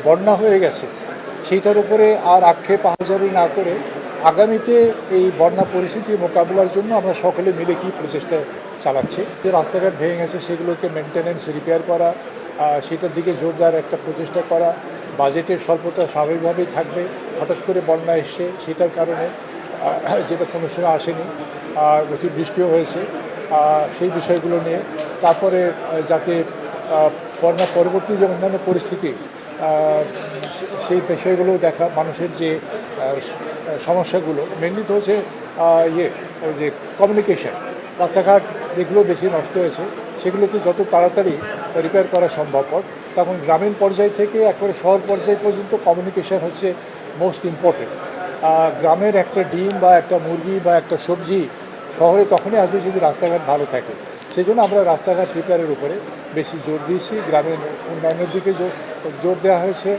বন্যা হয়ে গেছে সেইটার উপরে আর আক্ষেপ আহাজারি না করে আগামীতে এই বন্যা পরিস্থিতি মোকাবিলার জন্য আমরা সকলে মিলে কি প্রচেষ্টা চালাচ্ছি, যে রাস্তাঘাট ভেঙে গেছে সেগুলোকে মেনটেন্যান্স রিপেয়ার করা, সেটার দিকে জোরদার একটা প্রচেষ্টা করা। বাজেটের স্বল্পতা স্বাভাবিকভাবেই থাকবে, হঠাৎ করে বন্যা এসছে সেটার কারণে যেটা কোনো সময় আসেনি, অতিবৃষ্টিও হয়েছে, সেই বিষয়গুলো নিয়ে তারপরে যাতে বন্যা পরবর্তী যে অন্যান্য পরিস্থিতি সেই বিষয়গুলো দেখা, মানুষের যে সমস্যাগুলো মেনলি তো হচ্ছে ওই যে কমিউনিকেশন, রাস্তাঘাট যেগুলো বেশি নষ্ট হয়েছে সেগুলোকে যত তাড়াতাড়ি রিপেয়ার করা সম্ভবপর। তখন গ্রামীণ পর্যায় থেকে একবারে শহর পর্যায় পর্যন্ত কমিউনিকেশন হচ্ছে মোস্ট ইম্পর্টেন্ট। গ্রামের একটা ডিম বা একটা মুরগি বা একটা সবজি শহরে তখনই আসবে যদি রাস্তাঘাট ভালো থাকে। সেই জন্য আমরা রাস্তাঘাট রিপেয়ারের উপরে বেশি জোর দিয়েছি, গ্রামের উন্নয়নের দিকে জোর দেওয়া হয়েছে।